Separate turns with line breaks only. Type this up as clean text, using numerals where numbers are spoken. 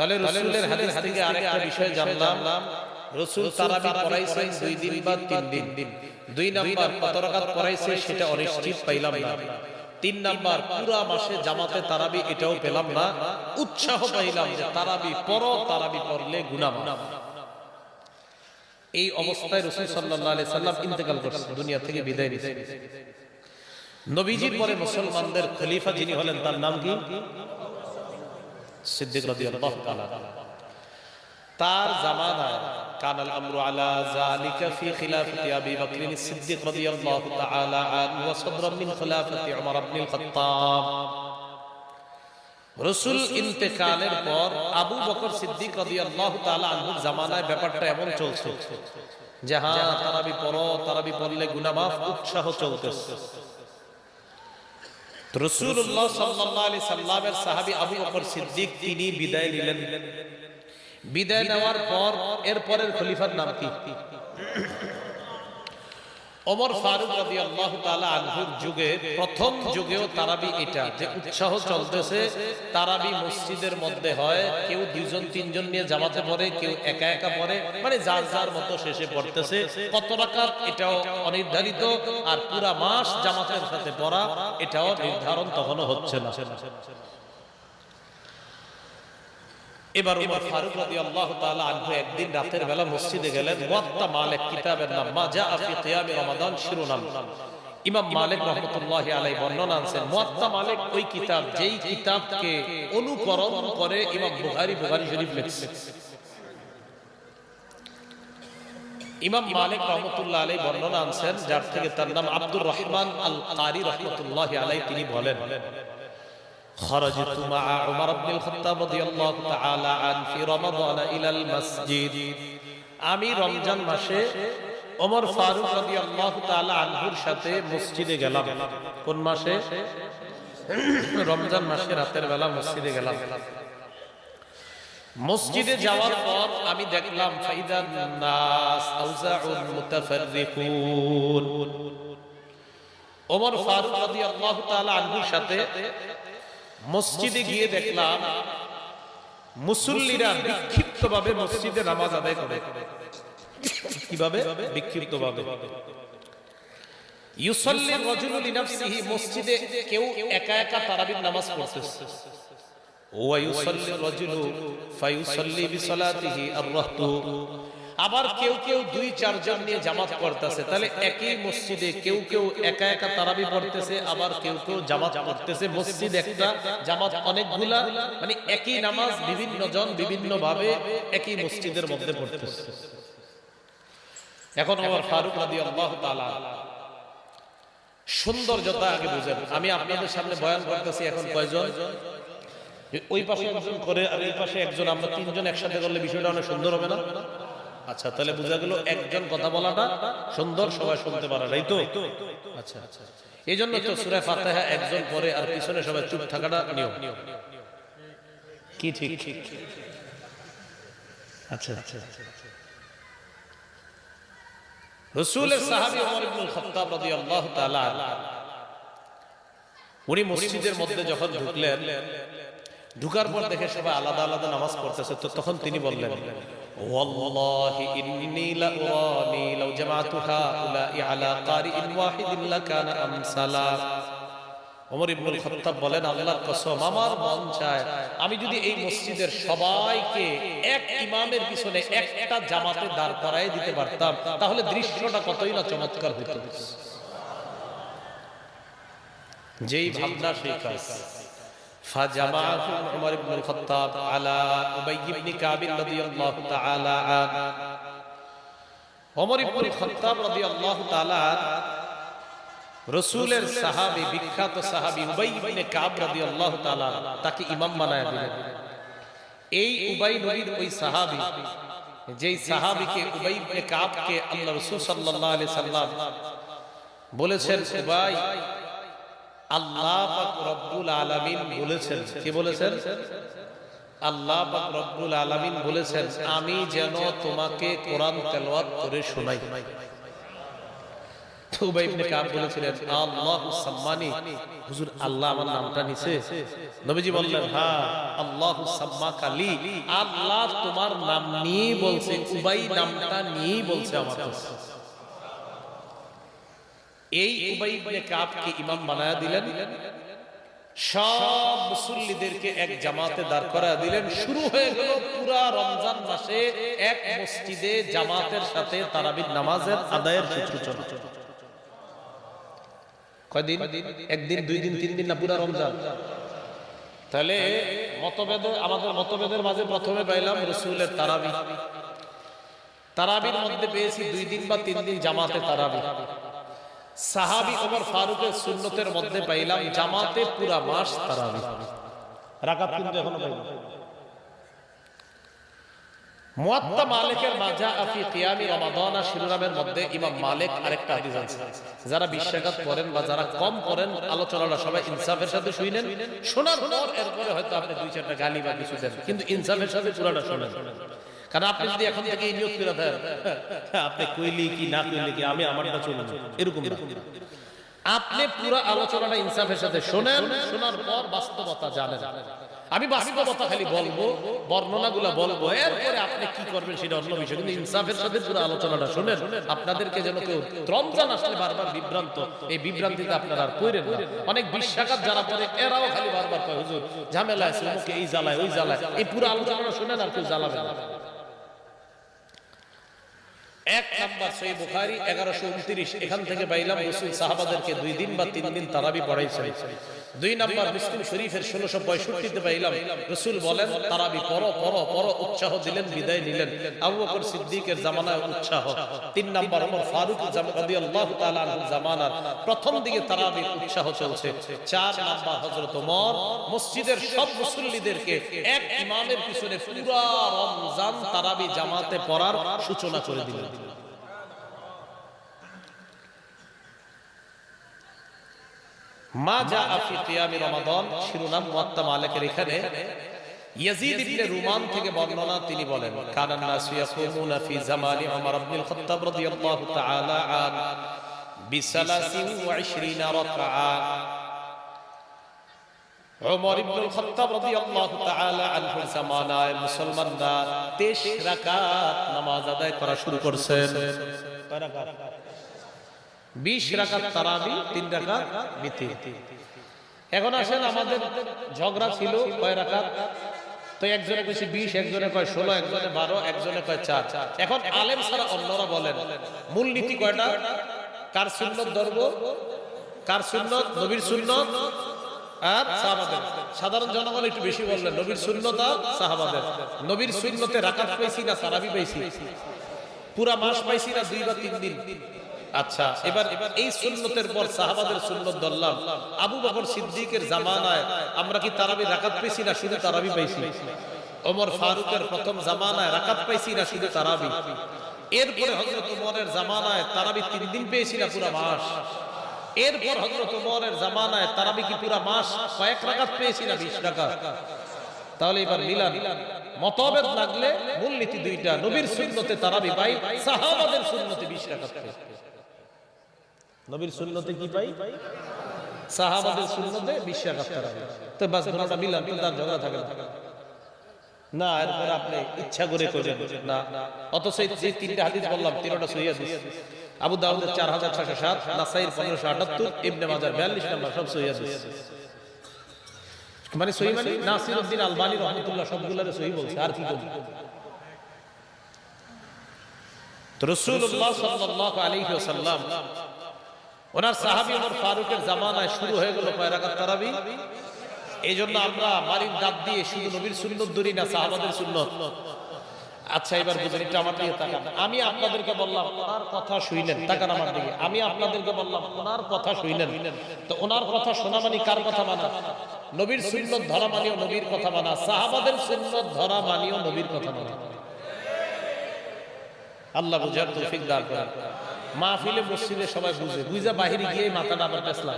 তাহলে রাসূলের হাদিস থেকে আরেকটা বিষয় জানলাম, রাসূল তারাবি পড়াইছেন 2 দিন বা 3 দিন। 2 নাম্বার কত রাকাত পড়াইছে সেটা অনিশ্চিত পাইলাম না। 3 নাম্বার পুরা মাসে জামাতে তারাবি এটাও পেলাম না। উৎসাহ পাইলাম যে তারাবি পড়ো, তারাবি পড়লে গুনাহ মাফ। এই অবস্থায় রাসূল সাল্লাল্লাহু আলাইহি সাল্লাম ইন্তেকাল করছেন, দুনিয়া থেকে বিদায় নিছেন। নবীজির পরে মুসলমানদের খলিফা যিনি হলেন তার নাম কি? সিদ্দিক রাদিয়াল্লাহু তাআলা। তার জামানায় কানাল আমরু আলা যালিকা ফি খিলাফাতি আবি বকর সিদ্দিক রাদিয়াল্লাহু তাআলা আনহু ওয়া সাদরান মিন খিলাফাতি উমর ইবনে আল-খাত্তাব। রাসূল ইন্তেকালের পর আবু বকর সিদ্দিক রাদিয়াল্লাহু তাআলা আনহুর জামানায় ব্যাপারটা এমন চলছে যে হ্যাঁ তারাবি পড়ো, তারাবি পড়লে গুনাহ মাফ, উৎসাহ চলতেছে। রাসূলুল্লাহ সাল্লাল্লাহু আলাইহি সাল্লামের সাহাবী আবু বকর সিদ্দিক তিনি বিদায় নিলেন। বিদায় নেওয়ার পর এর পরের খলিফার নাম কি? ওমর ফারুক রাদিয়াল্লাহু তাআলা আনহুর যুগে প্রথম যুগেও তারাবি এটা যে উৎসাহ চলতেছে, তারাবি মসজিদের মধ্যে হয়, কেউ 2-3 নিয়ে জামাতে পড়ে, কেউ একা একা পড়ে, মানে যার যার মতো শেষে পড়তেছে। কত রাকাত এটাও অনির্ধারিত, আর পুরা মাস জামাতের সাথে পড়া এটাও নির্ধারণ তখনও হচ্ছে না। এবার ওমর ফারুক রাদিয়াল্লাহু তাআলা আনহু একদিন রাতের বেলা মসজিদে গেলেন। মুয়াত্তা মালিক কিতাবের নাম মা জাআ ফি কিয়ামি রমাদান শিরোনাম। ইমাম মালিক রাহমাতুল্লাহি আলাইহি বর্ণনা আনছেন। মুয়াত্তা মালিক ওই কিতাব যেই কিতাবকে অনুকরণ করে ইমাম বুখারী শরীফ লিখছেন। ইমাম মালিক রাহমাতুল্লাহি আলাইহি বর্ণনা আনছেন, যার থেকে তার নাম আব্দুর রহমান আল কারি রাহমাতুল্লাহি আলাইহি, তিনি বলেন خرجت مع عمر بن الخطاب رضي الله تعالى عنه في رمضان إلى المسجد। আমি রমজান মাসে ওমর ফারুক রাদিয়াল্লাহু তাআলা আনহুর সাথে মসজিদে গেলাম। কোন মাসে? রমজান মাসে রাতের বেলা মসজিদে গেলাম। মসজিদে যাওয়ার পর আমি দেখলাম ফাইদান নাস আউজাউন মুতাফাররিকুন। ওমর ফারুক রাদিয়াল্লাহু তাআলা আনহুর সাথে মসজিদে গিয়ে দেখলাম মুসল্লিরা বিক্ষিপ্তভাবে মসজিদে নামাজ আদায় করে। কিভাবে? বিক্ষিপ্তভাবে। ইউসাল্লি রাজুলু লিনাফসিহি, মসজিদে কেউ একা একা তারাবির নামাজ পড়তেছে। ওয়া ইউসাল্লি রাজুলু ফায়ুসাল্লি বিসালাতিহি আর-রাহতু, আবার কেউ কেউ 2-4 জন নিয়ে জামাত পড়তেছে। তাহলে একই মসজিদে কেউ কেউ একা একা তারাবি পড়তেছে, আবার কেউ কেউ জামাত পড়তেছে। মসজিদ একটা, জামাত অনেকগুলা, মানে একই নামাজ বিভিন্ন জন বিভিন্ন ভাবে একই মসজিদের মধ্যে পড়তেছে। এখন ওমর ফারুক রাদিয়াল্লাহু তাআলা সৌন্দর্যতা আগে বুঝেন। আমি আপনাদের সামনে বয়ান করতেছি, এখন কয়জন? ওই পাশে একজন করে আর এই পাশে একজন, আমরা 3 জন একসাথে করলে বিষয়টা অনেক সুন্দর হবে না? আচ্ছা, তাহলে বোঝা গেল একজন কথা বলাটা সুন্দর, সবাই শুনতে পারে, তাই তো? আচ্ছা, এই জন্য তো সূরা ফাতিহা একজন পড়ে আর পিছনে সবাই চুপ থাকাটা নিয়ম কি? ঠিক। আচ্ছা, রাসূলের সাহাবী ওমর ইবনে আল-খাত্তাব রাদিয়াল্লাহু তাআলা উনি মসজিদের মধ্যে যখন ঢুকলেন, ঢুকার পর দেখে সবাই আলাদা আলাদা নামাজ পড়তেছে। তো তখন তিনি বললেন, ওয়াল্লাহি ইন্নী লাউরানি লাউ জামাতু হাউলাই আলা কারিইন ওয়াহিদিন লাকানা আমসালা। ওমর ইবনে আল-খাত্তাব বলেন, আল্লাহর কসম, আমার মন চায় আমি যদি এই মসজিদের সবাইকে এক ইমামের পিছনে একটা জামাতে দাঁড় করায় দিতে পারতাম, তাহলে দৃশ্যটা কতই না চমৎকার হতো। যেই ভাবনা সেই কাজ। ফাজামাহু উমর ইবনে আল-খাত্তাব আলা উবাই ইবনে কাব রাদিয়াল্লাহু তাআলা আনহু। ওমর ইবনে আল-খাত্তাব রাদিয়াল্লাহু তাআলা রাসূলের সাহাবী, বিখ্যাত সাহাবী উবাই ইবনে কাব রাদিয়াল্লাহু তাআলা তাকে ইমাম বানায় দিলেন। এই উবাই নবীর ওই সাহাবী, যেই সাহাবীকে উবাই ইবনে কাবকে আল্লাহ রাসূল সাল্লাল্লাহু আলাইহি সাল্লাম বলেছেন, উবাই, আল্লাহ পাক রব্বুল আলামিন বলেছেন। কি বলেছেন? আল্লাহ পাক রব্বুল আলামিন বলেছেন আমি যেন তোমাকে কোরআন তেলাওয়াত করে শোনাই। উবাই ইবনে কাব বলেছিলেন আল্লাহু সাম্মানি, হুজুর আল্লাহ আমার নামটা নিছে? নবীজি বললেন হ্যাঁ, আল্লাহু সাম্মাকা লি, আল্লাহ তোমার নাম নিয়ে বলছে, উবাই নামটা নিয়ে বলছে আমার কাছে। এই উবাই ইবনে কাবকে ইমাম বানায়া দিলেন, সব মুসল্লিদেরকে এক জামাতে দাঁড় করায়া দিলেন। শুরু হয়ে গেল পুরা রমজান মাসে এক মসজিদে জামাতের সাথে তারাবির নামাজের আদায়ের সূচনা। কয়দিন? একদিন, 2 দিন, 3 দিন না, পুরা রমজান। তাহলে আমাদের মতভেদের মাঝে প্রথমে পাইলাম রাসূলের তারাবি, তারাবির মধ্যে পেয়েছি 2 দিন বা 3 দিন জামাতে তারাবি। সাহাবী ওমর ফারুকের সুন্নতের মধ্যে পাইলাম জামাতে পুরা মাস তারাবি। রাকাত কিন্তু এখনো পাইলাম। মুয়াত্তা মালিকের মাজা ফি কিয়ামি রমাদান শিরোনামের মধ্যে ইমাম মালিক আরেকটা হাদিস আছে। যারা 20 রাকাত পড়েন বা যারা কম পড়েন, আলোচনাটা সবাই ইনসাফের সাথে শুনেন। শোনার পর এরপরে হয়তো আপনি 2-4টা গালি বা কিছু দেন, কিন্তু ইনসাফের সাথে পুরোটা শুনেন। কারণ আপনি যদি এখন থেকে এই নিয়ত করে দেন, আপনি কইলি কি না কইলি কি, আমি আমারটা চলুন, এরকম না। আপনি পুরো আলোচনাটা ইনসাফের সাথে শুনেন, শোনার পর বাস্তবতা জানেন। আমি বাস্তবতা খালি বলবো, বর্ণনাগুলো বলবো, এরপরে আপনি কি করবেন সেটা অন্য বিষয়, কিন্তু ইনসাফের সাথে পুরো আলোচনাটা শুনেন। আপনাদেরকে যেন কেউ রমজান আসলে বারবার বিভ্রান্ত, এই বিভ্রান্তিতে আপনারা আর পড়েন না। অনেক 20 রাকাত যারা পড়ে এরাও খালি বারবার কয় হুজুর ঝামেলা আছে, ওকে এই জ্বালায় ওই জ্বালায়। এই পুরো আলোচনাটা শুনেন, আর কেউ জ্বালাবে না। 1 নাম্বার সহিহ বুখারী 1129, এখান থেকে পাইলাম রাসূল সাহাবাদেরকে 2 দিন বা 3 দিন তারাবি পড়াইছেন। 2 নাম্বার মুসলিম শরীফের 1665 তে পাইলাম রাসূল বলেন তারাবি পড়ো পড়ো পড়ো, উৎসাহ দিলেন, বিদায় নিলেন। আবু বকর সিদ্দিকের জামানায় উৎসাহ। 3 নাম্বার ওমর ফারুক রাদিয়াল্লাহু তাআলা আনহু জামানার প্রথম দিকে তারাবির উৎসাহ চলছে। 4 নাম্বার হযরত ওমর মসজিদের সব মুসল্লিদেরকে এক ইমামের পিছনে পুরো রমজান তারাবি জামাতে পড়ার সূচনা করে দিলেন। মা জাআ ফি কিয়ামি রমাদান শিরোনাম মুয়াত্তা মালিকের। এখানে ইয়াজিদ ইবনে রুমান থেকে বর্ণনা, তিনি বলেন কানান নাসু ইয়াকুমুনা ফি জামানি ওমর ইবনুল খাত্তাব রাদিয়াল্লাহু তাআলা আন বি23 রাকআ। ওমর ইবনুল খাত্তাব রাদিয়াল্লাহু তাআলা আনহু জামানায় মুসলমানরা 23 রাকাত নামাজ আদায় করা শুরু করেছেন। কয় রাকাত? 20 রাকাত তারাবি, 3 রাকাত বিতির। এখন আসেন, আমাদের ঝগড়া ছিল কয় রাকাত, তো একজনে কইছে 20, একজনে কয় 16, একজনে 12, একজনে কয় 4। এখন আলেম ছাড়া অন্যরা বলেন মূল নীতি কয়টা? কার সুন্নত ধরব, কার সুন্নত? নবীর সুন্নত আর সাহাবাদের। সাধারণ জনগণ একটু বেশি বললেন নবীর সুন্নত আর সাহাবাদের। নবীর সুন্নতে রাকাত পাইছি না তারাবি পাইছি? পুরা মাস পাইছি না 2 বা 3 দিন? আচ্ছা, এবার এই সুন্নতের পর সাহাবাদের সুন্নত ধরলাম। আবু বকর সিদ্দিকের জামানায় আমরা কি তারাবি রাকাত পেয়েছি না শুধু তারাবি পাইছি? ওমর ফারুকের প্রথম জামানায় রাকাত পাইছি না শুধু তারাবি? এরপরে হযরত ওমরের জামানায় তারাবি 3 দিন পেয়েছি না পুরা মাস? এরপর হযরত ওমরের জামানায় তারাবি কি পুরা মাস কয়েক রাকাত পেয়েছি না 20 রাকাত? তাহলে এবার মিলান। মতভেদ লাগলে মূলনীতি দুইটা, নবীর সুন্নতে তারাবি পাই, সাহাবাদের সুন্নতে 20 রাকাত পাই। নবীর সুন্নতে কি পাই? সাহাবাদের সুন্নতে 20 রাকাত তারাবি। তো বাস দুটোটা মিলান, তো তার ঝগড়া থাকে না। এরপর আপনি ইচ্ছা করে করেন না। অথচ যে 3টা হাদিস বললাম 3টা সহিহ হাদিস। আবু দাউদের 4607, নাসাইর 1578, ইবনে মাজার 42 নাম্বার, সব সহিহ হাদিস। মানে সহিহ মানে নাসিরউদ্দিন আলবানী রাহমাতুল্লাহ সবগুলোরে সহিহ বলছে, আর কি বলবে? তো রাসূলুল্লাহ সাল্লাল্লাহু আলাইহি ওয়াসাল্লাম ওনার সাহাবী ওমর ফারুকের জামানায় শুরু হয়ে গেল কয় রাকাত তারাবি। এইজন্য আমরা মারির দাঁত দিয়ে শুধু নবীর সুন্নত ধরি না, সাহাবাদের সুন্নত। আচ্ছা, এবার বুঝেন, এটা আমার দিকে তাকান। আমি আপনাদেরকে বললাম ওনার কথা শুনেন, তাকান আমার দিকে। আমি আপনাদেরকে বললাম ওনার কথা শুনেন, তো ওনার কথা শোনা মানে কার কথা মানা? নবীর সুন্নত ধরা মানিও নবীর কথা মানা, সাহাবাদের সুন্নত ধরা মানিও নবীর কথা মানা। আল্লাহ বুঝার তৌফিক দান করেন। মাহফিলে মসজিদে সবাই বুঝে, বুঝা বাহিরে গিয়ে মাথাটা আবার পেছলা।